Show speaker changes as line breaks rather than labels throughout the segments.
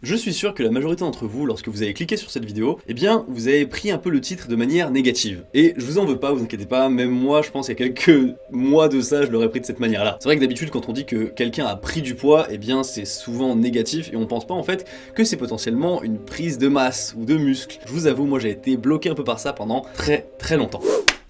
Je suis sûr que la majorité d'entre vous, lorsque vous avez cliqué sur cette vidéo, eh bien, vous avez pris un peu le titre de manière négative. Et je vous en veux pas, vous inquiétez pas, même moi, je pense qu'il y a quelques mois de ça, je l'aurais pris de cette manière-là. C'est vrai que d'habitude, quand on dit que quelqu'un a pris du poids, eh bien, c'est souvent négatif et on pense pas en fait que c'est potentiellement une prise de masse ou de muscle. Je vous avoue, moi, j'ai été bloqué un peu par ça pendant très longtemps.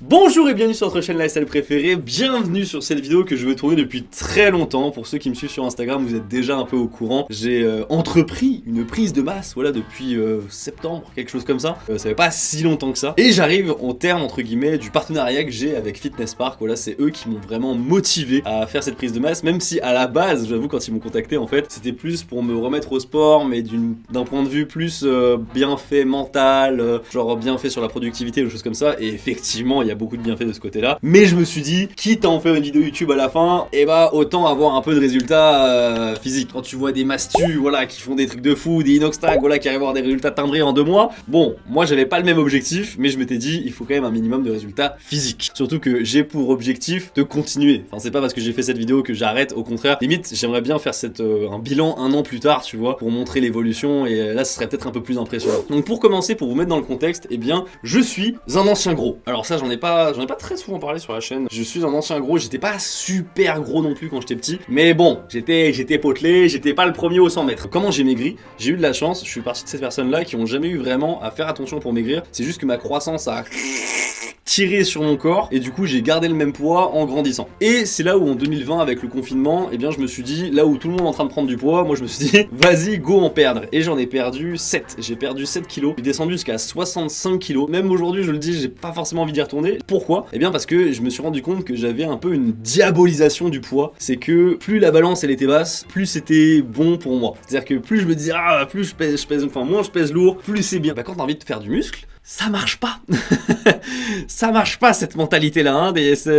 Bonjour et bienvenue sur votre chaîne lifestyle préférée, bienvenue sur cette vidéo que je veux tourner depuis très longtemps. Pour ceux qui me suivent sur Instagram, vous êtes déjà un peu au courant. J'ai entrepris une prise de masse, voilà, depuis septembre, quelque chose comme ça. Ça fait pas si longtemps que ça. Et j'arrive au terme, entre guillemets, du partenariat que j'ai avec Fitness Park. Voilà, c'est eux qui m'ont vraiment motivé à faire cette prise de masse, même si à la base, j'avoue, quand ils m'ont contacté, en fait, c'était plus pour me remettre au sport, mais d'un point de vue plus bien fait mental, genre bien fait sur la productivité, ou choses comme ça. Et effectivement, il y a beaucoup de bienfaits de ce côté-là. Mais je me suis dit, quitte à en faire une vidéo YouTube à la fin, et bah autant avoir un peu de résultats physiques. Quand tu vois des mastus, voilà, qui font des trucs de fou, des inoxtag, voilà, qui arrivent à avoir des résultats timbrés en 2 mois. Bon, moi j'avais pas le même objectif, mais je m'étais dit, il faut quand même un minimum de résultats physiques. Surtout que j'ai pour objectif de continuer. Enfin, c'est pas parce que j'ai fait cette vidéo que j'arrête, au contraire. Limite, j'aimerais bien faire un bilan 1 an plus tard, tu vois, pour montrer l'évolution, et là ce serait peut-être un peu plus impressionnant. Donc pour commencer, pour vous mettre dans le contexte, eh bien, je suis un ancien gros. Alors ça, j'en ai pas très souvent parlé sur la chaîne. Je suis un ancien gros, j'étais pas super gros non plus quand j'étais petit, mais bon, j'étais potelé, j'étais pas le premier au 100 mètres. Comment j'ai maigri? J'ai eu de la chance, je suis partie de ces personnes-là qui ont jamais eu vraiment à faire attention pour maigrir. C'est juste que ma croissance a tiré sur mon corps et du coup j'ai gardé le même poids en grandissant. Et c'est là où en 2020 avec le confinement, eh bien je me suis dit, là où tout le monde est en train de prendre du poids, moi je me suis dit vas-y go en perdre. Et j'en ai perdu 7. J'ai perdu 7 kilos. J'ai descendu jusqu'à 65 kilos. Même aujourd'hui je le dis, j'ai pas forcément envie d'y retourner. Pourquoi? Eh bien parce que je me suis rendu compte que j'avais un peu une diabolisation du poids. C'est que plus la balance elle était basse, plus c'était bon pour moi. C'est-à-dire que plus je me disais plus je pèse, enfin moins je pèse lourd, plus c'est bien. Bah quand t'as envie de faire du muscle, ça marche pas. Ça marche pas cette mentalité là, hein,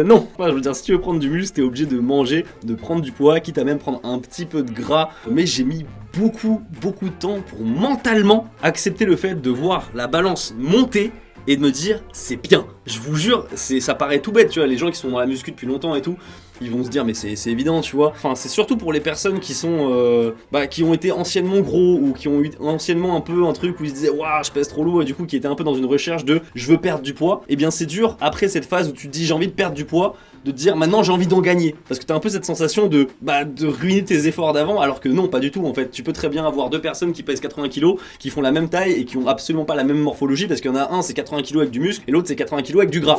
non. Enfin, je veux dire, si tu veux prendre du muscle, t'es obligé de manger, de prendre du poids, quitte à même prendre un petit peu de gras. Mais j'ai mis beaucoup de temps pour mentalement accepter le fait de voir la balance monter et de me dire c'est bien. Je vous jure, ça paraît tout bête, tu vois, les gens qui sont dans la muscu depuis longtemps et tout, ils vont se dire mais c'est évident, tu vois. Enfin, c'est surtout pour les personnes qui sont qui ont été anciennement gros ou qui ont eu anciennement un peu un truc où ils se disaient waouh, je pèse trop lourd et du coup qui étaient un peu dans une recherche de je veux perdre du poids. Et bien c'est dur après cette phase où tu te dis j'ai envie de perdre du poids, de te dire maintenant j'ai envie d'en gagner, parce que t'as un peu cette sensation de ruiner tes efforts d'avant, alors que non, pas du tout en fait. Tu peux très bien avoir 2 personnes qui pèsent 80 kg, qui font la même taille et qui ont absolument pas la même morphologie, parce qu'il y en a un c'est 80 kg avec du muscle et l'autre c'est 80 kg avec du gras.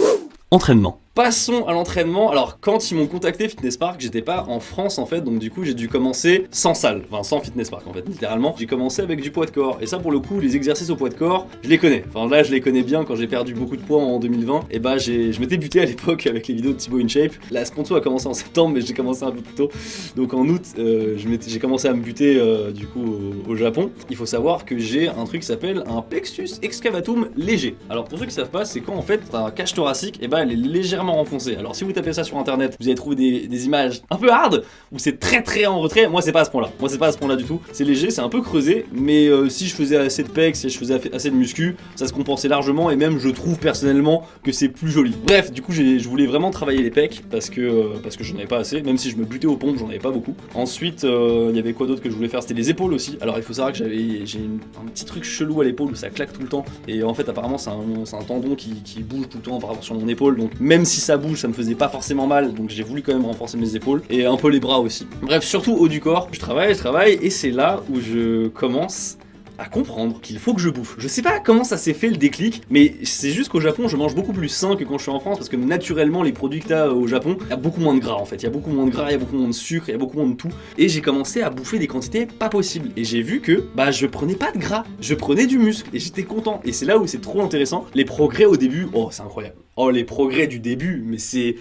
Entraînement. Passons à l'entraînement. Alors quand ils m'ont contacté Fitness Park, j'étais pas en France en fait, donc du coup j'ai dû commencer sans salle, enfin sans Fitness Park en fait, littéralement. J'ai commencé avec du poids de corps, et ça pour le coup les exercices au poids de corps, je les connais. Enfin là je les connais bien. Quand j'ai perdu beaucoup de poids en 2020, et je m'étais buté à l'époque avec les vidéos de Thibaut InShape. La sponsor a commencé en septembre, mais j'ai commencé un peu plus tôt. Donc en août, j'ai commencé à me buter du coup au Japon. Il faut savoir que j'ai un truc qui s'appelle un plexus excavatum léger. Alors pour ceux qui savent pas, c'est quand en fait ta cage thoracique, elle est légèrement enfoncée. Alors si vous tapez ça sur internet, vous allez trouver des images un peu hard où c'est très en retrait. Moi c'est pas à ce point là. Moi c'est pas à ce point là du tout. C'est léger, c'est un peu creusé, mais si je faisais assez de pecs, si je faisais assez de muscu, ça se compensait largement, et même je trouve personnellement que c'est plus joli. Bref, du coup je voulais vraiment travailler les pecs parce que j'en avais pas assez, même si je me butais aux pompes, j'en avais pas beaucoup. Ensuite il y avait quoi d'autre que je voulais faire? C'était les épaules aussi. Alors il faut savoir que j'ai un petit truc chelou à l'épaule où ça claque tout le temps, et en fait apparemment c'est un tendon qui bouge tout le temps par rapport sur mon épaule, donc même si ça bouge ça me faisait pas forcément mal, donc j'ai voulu quand même renforcer mes épaules et un peu les bras aussi. Bref, surtout haut du corps, je travaille et c'est là où je commence à comprendre qu'il faut que je bouffe. Je sais pas comment ça s'est fait le déclic, mais c'est juste qu'au Japon je mange beaucoup plus sain que quand je suis en France, parce que naturellement les produits que t'as au Japon, il y a beaucoup moins de gras en fait, il y a beaucoup moins de gras, il y a beaucoup moins de sucre, il y a beaucoup moins de tout, et j'ai commencé à bouffer des quantités pas possibles, et j'ai vu que je prenais pas de gras, je prenais du muscle, et j'étais content. Et c'est là où c'est trop intéressant, les progrès au début, oh c'est incroyable. Oh les progrès du début, mais c'est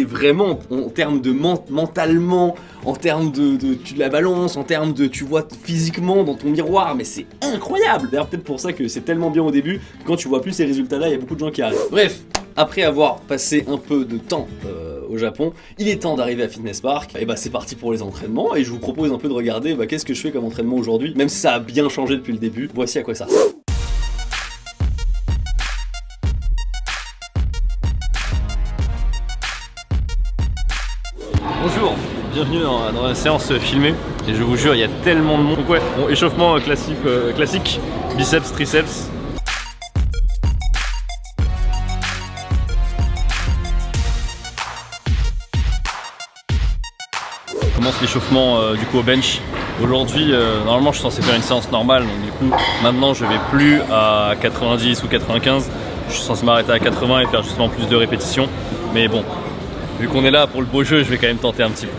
vraiment en termes de mentalement, en termes de la balance, en termes de tu vois physiquement dans ton miroir, mais c'est incroyable. D'ailleurs peut-être pour ça que c'est tellement bien au début, que quand tu vois plus ces résultats là, il y a beaucoup de gens qui arrivent. Bref, après avoir passé un peu de temps au Japon, il est temps d'arriver à Fitness Park. Et c'est parti pour les entraînements, et je vous propose un peu de regarder qu'est-ce que je fais comme entraînement aujourd'hui, même si ça a bien changé depuis le début. Voici à quoi ça ressemble. Bonjour, bienvenue dans la séance filmée.
et je vous jure il y a tellement de monde. Donc ouais, bon, échauffement classique, biceps, triceps. On commence l'échauffement du coup au bench. Aujourd'hui, normalement je suis censé faire une séance normale, donc du coup maintenant je vais plus à 90 ou 95. Je suis censé m'arrêter à 80 et faire justement plus de répétitions. Mais bon, vu qu'on est là pour le beau jeu, je vais quand même tenter un petit peu.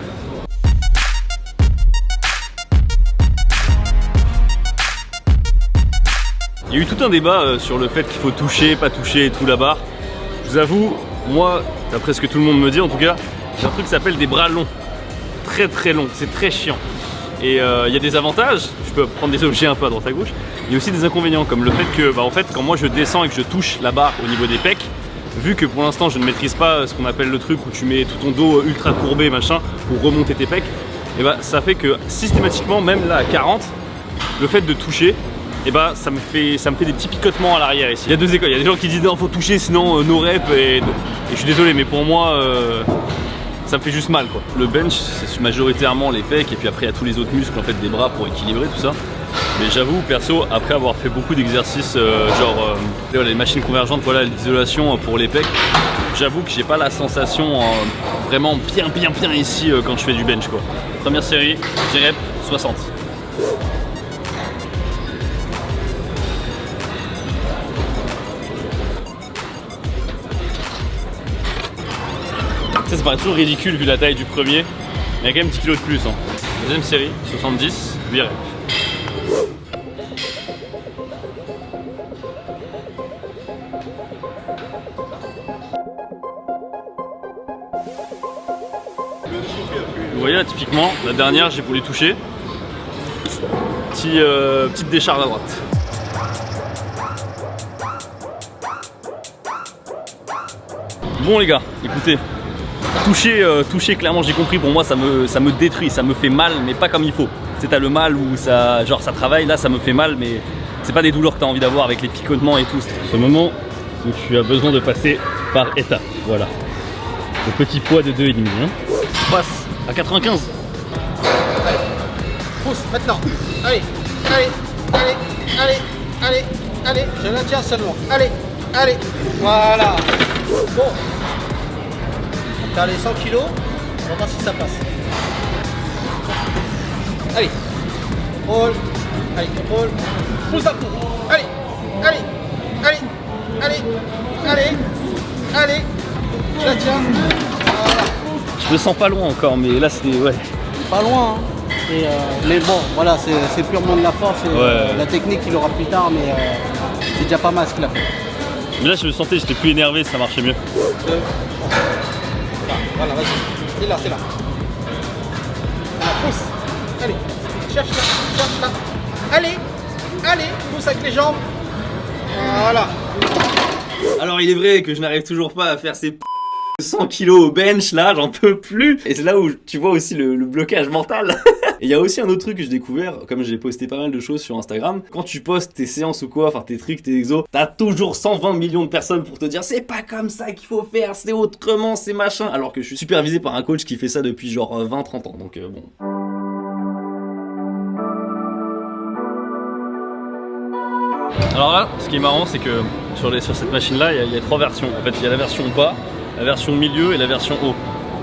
Il y a eu tout un débat sur le fait qu'il faut toucher, pas toucher et tout la barre. Je vous avoue, moi, d'après ce que tout le monde me dit en tout cas, j'ai un truc qui s'appelle des bras longs. Très très longs, c'est très chiant. Et il y a des avantages, je peux prendre des objets un peu à droite à gauche. Il y a aussi des inconvénients, comme le fait que en fait, quand moi je descends et que je touche la barre au niveau des pecs, vu que pour l'instant je ne maîtrise pas ce qu'on appelle le truc où tu mets tout ton dos ultra courbé machin pour remonter tes pecs, et ça fait que systématiquement, même là à 40, le fait de toucher, et ça me fait des petits picotements à l'arrière ici. Il y a deux écoles, il y a des gens qui disent non faut toucher sinon no rep et je suis désolé mais pour moi ça me fait juste mal quoi. Le bench c'est majoritairement les pecs et puis après il y a tous les autres muscles en fait des bras pour équilibrer tout ça. Mais j'avoue perso après avoir fait beaucoup d'exercices les machines convergentes, voilà l'isolation pour les pecs, j'avoue que j'ai pas la sensation vraiment bien ici quand je fais du bench quoi. Première série, 10 reps, 60. Ça paraît toujours ridicule vu la taille du premier, mais il y a quand même 10 kg de plus. Hein. Deuxième série, 70, 8 reps. Vous voyez là typiquement, la dernière j'ai voulu toucher. Petite décharge à droite. Bon les gars, écoutez. Toucher clairement j'ai compris, pour moi ça me détruit, ça me fait mal mais pas comme il faut. C'est t'as le mal où ça travaille, là ça me fait mal mais c'est pas des douleurs que t'as envie d'avoir avec les picotements et tout. Ce moment où tu as besoin de passer par étapes, voilà. Le petit poids de 2,5 hein. On passe à 95.
Allez, pousse maintenant. Allez, je la tiens seulement. Allez, voilà. Bon. T'as les 100 kg, on va voir si ça passe. Allez, roll, pousse d'un coup. Allez, je la tiens. Voilà.
Je me sens pas loin encore, mais là c'était ouais.
Pas loin, hein. Mais bon, voilà, c'est purement de la force et la technique il aura plus tard, mais c'est déjà pas mal ce qu'il a fait.
Mais là je me sentais, j'étais plus énervé, ça marchait mieux.
Voilà, vas-y, c'est là. Voilà, pousse. Allez, cherche là. Allez, pousse avec les jambes. Voilà.
Alors il est vrai que je n'arrive toujours pas à faire ces 100 kg au bench là, j'en peux plus. Et c'est là où tu vois aussi le blocage mental. Et il y a aussi un autre truc que j'ai découvert, comme j'ai posté pas mal de choses sur Instagram, quand tu postes tes séances ou quoi, enfin tes trucs, tes exos, t'as toujours 120 millions de personnes pour te dire c'est pas comme ça qu'il faut faire, c'est autrement, c'est machin, alors que je suis supervisé par un coach qui fait ça depuis genre 20-30 ans, donc bon.
Alors là, ce qui est marrant, c'est que sur cette machine-là, il y a 3 versions. En fait, il y a la version bas, la version milieu et la version haut.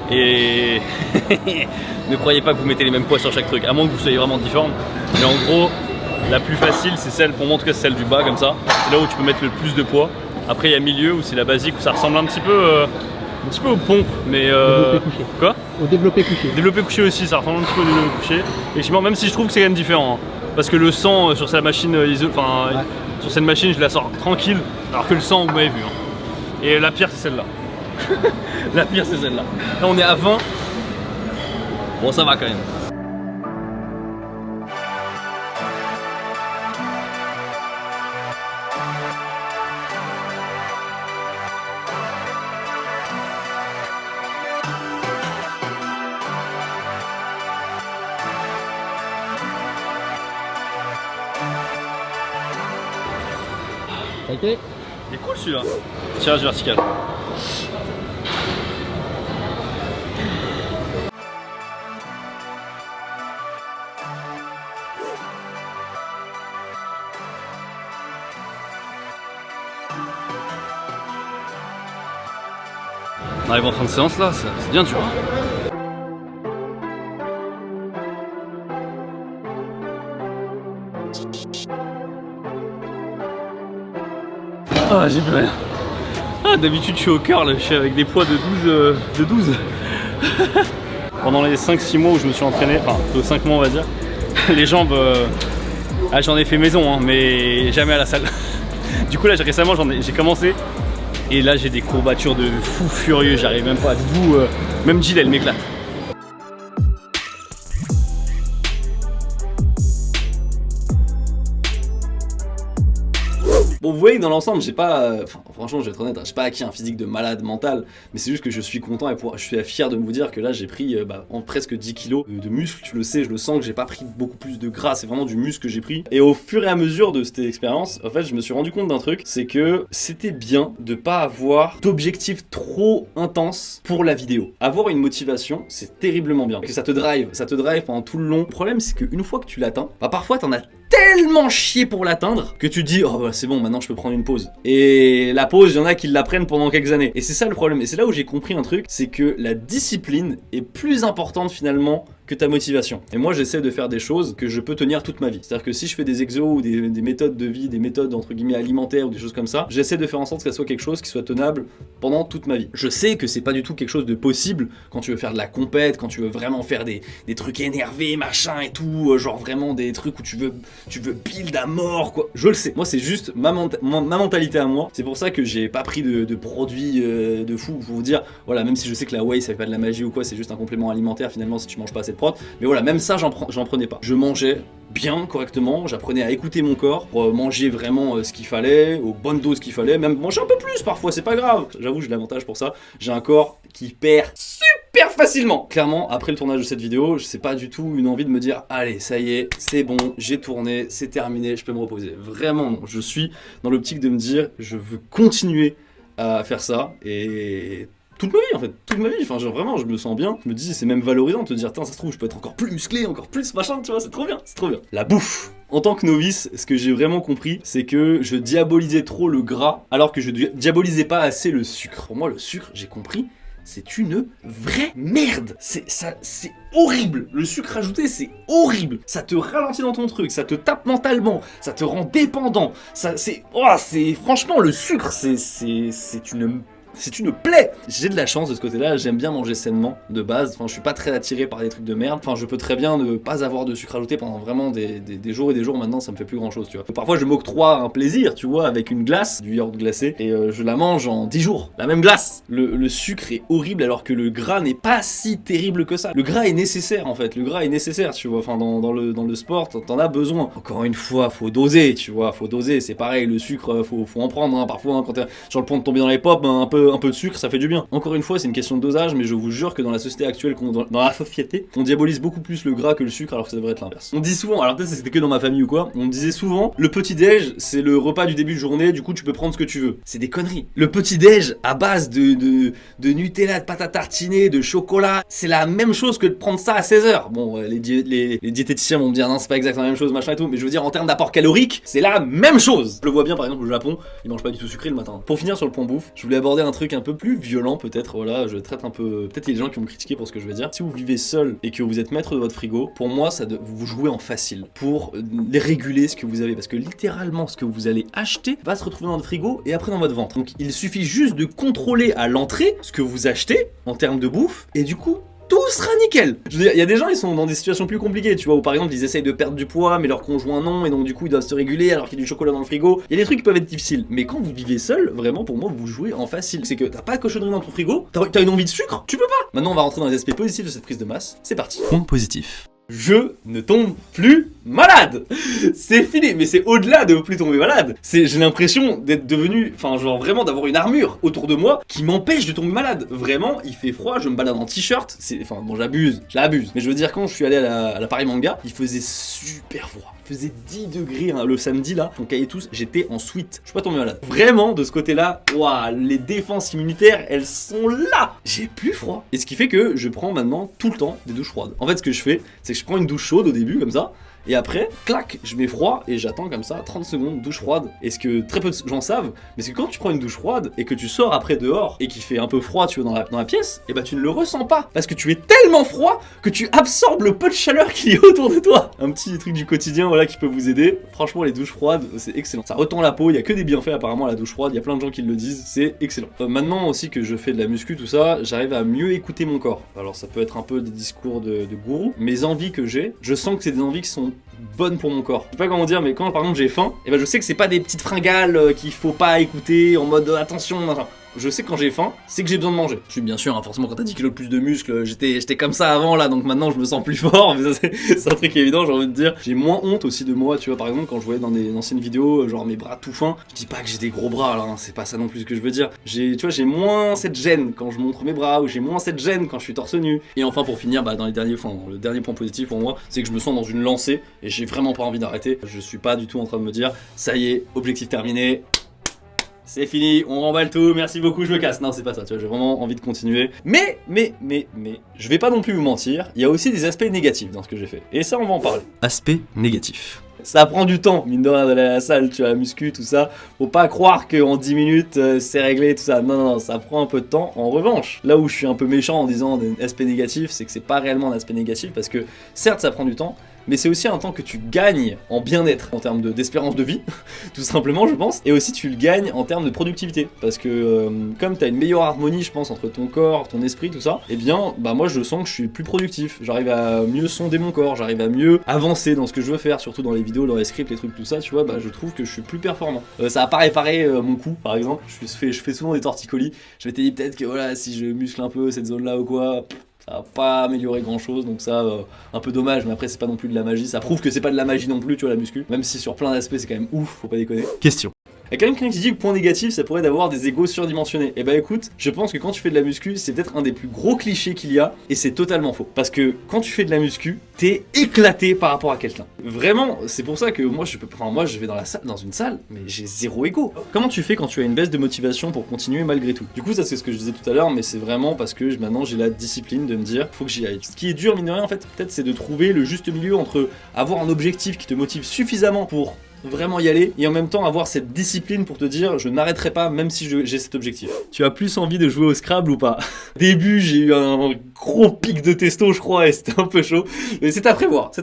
Et ne croyez pas que vous mettez les mêmes poids sur chaque truc, à moins que vous soyez vraiment différents. Mais en gros, la plus facile, c'est celle, pour moi en tout cas, c'est celle du bas comme ça. C'est là où tu peux mettre le plus de poids. Après, il y a milieu où c'est la basique où ça ressemble un petit peu aux pompes, mais
Développé couché.
Quoi?
Au développé couché.
Développé couché aussi, ça ressemble un petit peu au développé couché. Effectivement, même si je trouve que c'est quand même différent, hein, parce que le sang sur sa machine sur cette machine, je la sors tranquille, alors que le sang, vous m'avez vu. Hein. Et la pire, c'est celle-là. La pire, c'est celle-là. Là, on est à 20. Bon, ça va quand même.
Ok.
Il est cool celui-là. Tirage vertical. On arrive en fin de séance là, c'est bien dur. Ah, j'ai plus rien. Ah, d'habitude je suis au curl, je suis avec des poids de 12. Pendant les 5-6 mois où je me suis entraîné, enfin de 5 mois on va dire, les jambes, j'en ai fait maison, hein, mais jamais à la salle. Du coup là récemment j'ai commencé et là j'ai des courbatures de fou furieux, j'arrive même pas debout, même Jill elle m'éclate.
Bon, vous voyez, dans l'ensemble, j'ai pas... franchement, je vais être honnête, j'ai pas acquis un physique de malade mental, mais c'est juste que je suis content et je suis fier de vous dire que là, j'ai pris en presque 10 kilos de muscle. Tu le sais, je le sens que j'ai pas pris beaucoup plus de gras, c'est vraiment du muscle que j'ai pris. Et au fur et à mesure de cette expérience, en fait, je me suis rendu compte d'un truc, c'est que c'était bien de pas avoir d'objectif trop intense pour la vidéo. Avoir une motivation, c'est terriblement bien, parce que ça te drive pendant tout le long. Le problème, c'est qu'une fois que tu l'atteins, parfois, t'en as tellement chier pour l'atteindre que tu te dis oh bah c'est bon, maintenant je peux prendre une pause. Et la pause, il y en a qui la prennent pendant quelques années. Et c'est ça le problème. Et c'est là où j'ai compris un truc, c'est que la discipline est plus importante finalement que ta motivation. Et moi j'essaie de faire des choses que je peux tenir toute ma vie. C'est-à-dire que si je fais des exos ou des méthodes de vie, des méthodes entre guillemets alimentaires ou des choses comme ça, j'essaie de faire en sorte que ça soit quelque chose qui soit tenable pendant toute ma vie. Je sais que c'est pas du tout quelque chose de possible quand tu veux faire de la compète, quand tu veux vraiment faire des trucs énervés, machin et tout, genre vraiment des trucs où tu veux build à mort quoi. Je le sais. Moi c'est juste ma mentalité à moi. C'est pour ça que j'ai pas pris de produits de fou pour vous dire, voilà, même si je sais que la whey ça fait pas de la magie ou quoi, c'est juste un complément alimentaire finalement si tu manges pas assez de prot. Mais voilà, même ça j'en prenais pas. Je mangeais bien, correctement, j'apprenais à écouter mon corps pour manger vraiment ce qu'il fallait, aux bonnes doses qu'il fallait, même manger un peu plus parfois, c'est pas grave. J'avoue, j'ai l'avantage pour ça. J'ai un corps qui perd super facilement. Clairement, après le tournage de cette vidéo, c'est pas du tout une envie de me dire allez, ça y est, c'est bon, j'ai tourné, c'est terminé, je peux me reposer. Vraiment non, je suis dans l'optique de me dire je veux continuer à faire ça et toute ma vie en fait, toute ma vie, enfin genre vraiment je me sens bien, je me dis c'est même valorisant de te dire tiens ça se trouve je peux être encore plus musclé, encore plus machin, tu vois, c'est trop bien, c'est trop bien. La bouffe. En tant que novice, ce que j'ai vraiment compris, c'est que je diabolisais trop le gras alors que je diabolisais pas assez le sucre. Pour moi le sucre, j'ai compris, c'est une vraie merde. C'est horrible. Le sucre ajouté, c'est horrible. Ça te ralentit dans ton truc, ça te tape mentalement, ça te rend dépendant. Franchement, le sucre, c'est une plaie. J'ai de la chance de ce côté-là, j'aime bien manger sainement de base, enfin je suis pas très attiré par des trucs de merde, enfin je peux très bien ne pas avoir de sucre ajouté pendant vraiment des jours et des jours, maintenant ça me fait plus grand chose, tu vois. Parfois je m'octroie un plaisir, tu vois, avec une glace, du yaourt glacé, et je la mange en 10 jours, la même glace. Le sucre est horrible alors que le gras n'est pas si terrible que ça. Le gras est nécessaire en fait, le gras est nécessaire, tu vois, enfin dans le sport, t'en as besoin. Encore une fois, faut doser, tu vois, faut doser, c'est pareil, le sucre, faut en prendre, hein. Parfois hein, quand t'es sur le point de tomber dans les pommes, un peu de sucre, ça fait du bien. Encore une fois, c'est une question de dosage, mais je vous jure que dans la société actuelle, dans la société, on diabolise beaucoup plus le gras que le sucre, alors que ça devrait être l'inverse. On dit souvent, alors peut-être c'était que dans ma famille ou quoi, on me disait souvent, le petit-déj, c'est le repas du début de journée, du coup tu peux prendre ce que tu veux. C'est des conneries. Le petit-déj, à base de Nutella, de pâte à tartiner, de chocolat, c'est la même chose que de prendre ça à 16h. Bon, les diététiciens vont me dire, non, c'est pas exactement la même chose, machin et tout, mais je veux dire, en termes d'apport calorique, c'est la même chose. Je le vois bien, par exemple, au Japon, ils mangent pas du tout sucré le matin. Pour finir sur le point bouffe, je voulais aborder un truc un peu plus violent peut-être, voilà, je traite un peu, peut-être il y a des gens qui vont me critiquer pour ce que je vais dire. Si vous vivez seul et que vous êtes maître de votre frigo, pour moi vous jouez en facile pour les réguler ce que vous avez, parce que littéralement ce que vous allez acheter va se retrouver dans votre frigo et après dans votre ventre. Donc il suffit juste de contrôler à l'entrée ce que vous achetez en termes de bouffe et du coup tout sera nickel. Je veux dire, il y a des gens, ils sont dans des situations plus compliquées, tu vois, où par exemple ils essayent de perdre du poids, mais leur conjoint non, et donc du coup ils doivent se réguler alors qu'il y a du chocolat dans le frigo. Il y a des trucs qui peuvent être difficiles, mais quand vous vivez seul, vraiment pour moi vous jouez en facile. C'est que t'as pas de cochonnerie dans ton frigo, t'as une envie de sucre, tu peux pas. Maintenant on va rentrer dans les aspects positifs de cette prise de masse. C'est parti. Point positif. Je ne tombe plus malade. C'est fini, mais c'est au-delà de plus tomber malade. J'ai l'impression d'être devenu, enfin genre vraiment d'avoir une armure autour de moi qui m'empêche de tomber malade. Vraiment, il fait froid, je me balade en t-shirt. Enfin bon, j'abuse, mais je veux dire quand je suis allé à la Paris Manga, il faisait super froid. Il faisait 10 degrés hein, le samedi là, on caillait tous, j'étais en sweat. Je suis pas tombé malade. Vraiment, de ce côté-là, waouh, les défenses immunitaires, elles sont là. J'ai plus froid. Et ce qui fait que je prends maintenant tout le temps des douches froides. En fait, ce que je fais, c'est que je prends une douche chaude au début comme ça. Et après, clac, je mets froid et j'attends comme ça 30 secondes, douche froide. Et ce que très peu de gens savent, mais c'est que quand tu prends une douche froide et que tu sors après dehors et qu'il fait un peu froid, tu vois, dans la pièce, et bah tu ne le ressens pas. Parce que tu es tellement froid que tu absorbes le peu de chaleur qu'il y a autour de toi. Un petit truc du quotidien, voilà, qui peut vous aider. Franchement, les douches froides, c'est excellent. Ça retend la peau, il y a que des bienfaits apparemment à la douche froide, il y a plein de gens qui le disent, c'est excellent. Maintenant aussi que je fais de la muscu, tout ça, j'arrive à mieux écouter mon corps. Alors ça peut être un peu des discours de gourou, mes envies que j'ai, je sens que c'est des envies qui sont bonnes pour mon corps. Je sais pas comment dire, mais quand par exemple j'ai faim, et ben je sais que c'est pas des petites fringales qu'il faut pas écouter en mode attention, machin. Je sais que quand j'ai faim, c'est que j'ai besoin de manger. Je suis bien sûr, hein, forcément quand t'as 10 kilos de plus de muscles, j'étais comme ça avant là, donc maintenant je me sens plus fort, mais ça c'est un truc évident, j'ai envie de dire. J'ai moins honte aussi de moi, tu vois, par exemple quand je voyais dans des anciennes vidéos, genre mes bras tout fins, je dis pas que j'ai des gros bras là, hein, c'est pas ça non plus ce que je veux dire. Tu vois, j'ai moins cette gêne quand je montre mes bras, ou j'ai moins cette gêne quand je suis torse nu. Et enfin pour finir, bah le dernier point positif pour moi, c'est que je me sens dans une lancée, et j'ai vraiment pas envie d'arrêter. Je suis pas du tout en train de me dire, ça y est, objectif terminé. C'est fini, on remballe tout, merci beaucoup, je me casse. Non, c'est pas ça, tu vois, j'ai vraiment envie de continuer. Mais, je vais pas non plus vous mentir, il y a aussi des aspects négatifs dans ce que j'ai fait. Et ça, on va en parler. Aspect négatif. Ça prend du temps, mine de rien, d'aller à la salle, tu vois, la muscu, tout ça. Faut pas croire qu'en 10 minutes, c'est réglé, tout ça. Non, ça prend un peu de temps. En revanche, là où je suis un peu méchant en disant un aspect négatif, c'est que c'est pas réellement un aspect négatif, parce que certes, ça prend du temps, mais c'est aussi un temps que tu gagnes en bien-être, en termes d'espérance de vie, tout simplement, je pense. Et aussi, tu le gagnes en termes de productivité. Parce que, comme tu as une meilleure harmonie, je pense, entre ton corps, ton esprit, tout ça, eh bien, bah moi, je sens que je suis plus productif. J'arrive à mieux sonder mon corps, j'arrive à mieux avancer dans ce que je veux faire, surtout dans les vidéos, dans les scripts, les trucs, tout ça, tu vois, bah je trouve que je suis plus performant. Ça a pas réparé mon cou, par exemple. Je fais souvent des torticolis. Je m'étais dit peut-être que, voilà, si je muscle un peu cette zone-là ou quoi... Ça va pas améliorer grand chose, donc ça, un peu dommage, mais après c'est pas non plus de la magie, ça prouve que c'est pas de la magie non plus, tu vois, la muscu, même si sur plein d'aspects c'est quand même ouf, faut pas déconner. Question. Il y a quand même quelqu'un qui dit que point négatif, ça pourrait être d'avoir des égos surdimensionnés. Et bah écoute, je pense que quand tu fais de la muscu, c'est peut-être un des plus gros clichés qu'il y a, et c'est totalement faux. Parce que quand tu fais de la muscu, t'es éclaté par rapport à quelqu'un. Vraiment, c'est pour ça que moi je vais dans une salle, mais j'ai zéro égo. Comment tu fais quand tu as une baisse de motivation pour continuer malgré tout? Du coup, ça c'est ce que je disais tout à l'heure, mais c'est vraiment parce que maintenant j'ai la discipline de me dire, faut que j'y aille. Ce qui est dur, mine de rien, en fait, peut-être c'est de trouver le juste milieu entre avoir un objectif qui te motive suffisamment pour vraiment y aller, et en même temps avoir cette discipline pour te dire je n'arrêterai pas même si j'ai cet objectif. Tu as plus envie de jouer au Scrabble ou pas? Début j'ai eu un gros pic de testo je crois et c'était un peu chaud, mais c'est à prévoir, c'est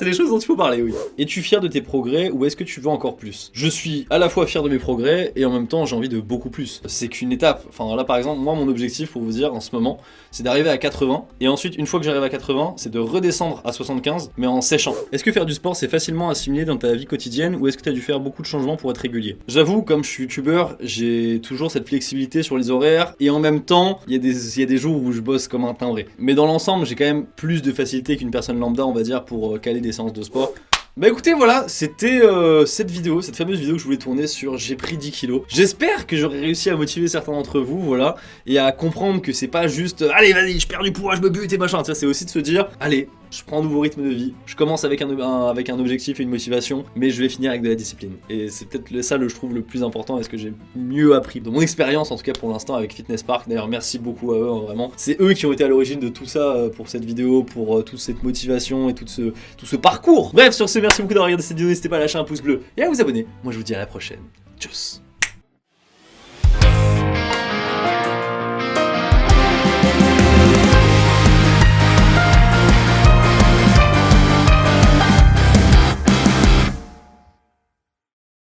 des choses dont il faut parler, oui. Es-tu fier de tes progrès ou est-ce que tu veux encore plus? Je suis à la fois fier de mes progrès et en même temps j'ai envie de beaucoup plus. C'est qu'une étape, enfin là par exemple moi mon objectif pour vous dire en ce moment c'est d'arriver à 80 et ensuite une fois que j'arrive à 80 c'est de redescendre à 75 mais en séchant. Est-ce que faire du sport c'est facilement assimilé dans ta vie quotidienne ou est-ce que tu as dû faire beaucoup de changements pour être régulier? J'avoue, comme je suis youtubeur, j'ai toujours cette flexibilité sur les horaires et en même temps, il y a des jours où je bosse comme un timbré. Mais dans l'ensemble, j'ai quand même plus de facilité qu'une personne lambda, on va dire, pour caler des séances de sport. Bah écoutez, voilà, c'était cette fameuse vidéo que je voulais tourner sur j'ai pris 10 kilos. J'espère que j'aurai réussi à motiver certains d'entre vous, voilà, et à comprendre que c'est pas juste allez vas-y, je perds du poids, je me bute et machin, c'est aussi de se dire allez, je prends un nouveau rythme de vie, je commence avec un objectif et une motivation, mais je vais finir avec de la discipline. Et c'est peut-être ça je trouve le plus important et ce que j'ai mieux appris de mon expérience en tout cas pour l'instant avec Fitness Park. D'ailleurs merci beaucoup à eux, hein, vraiment. C'est eux qui ont été à l'origine de tout ça pour cette vidéo, pour toute cette motivation et tout ce parcours. Bref, sur ce, merci beaucoup d'avoir regardé cette vidéo, n'hésitez pas à lâcher un pouce bleu et à vous abonner. Moi je vous dis à la prochaine. Tchuss.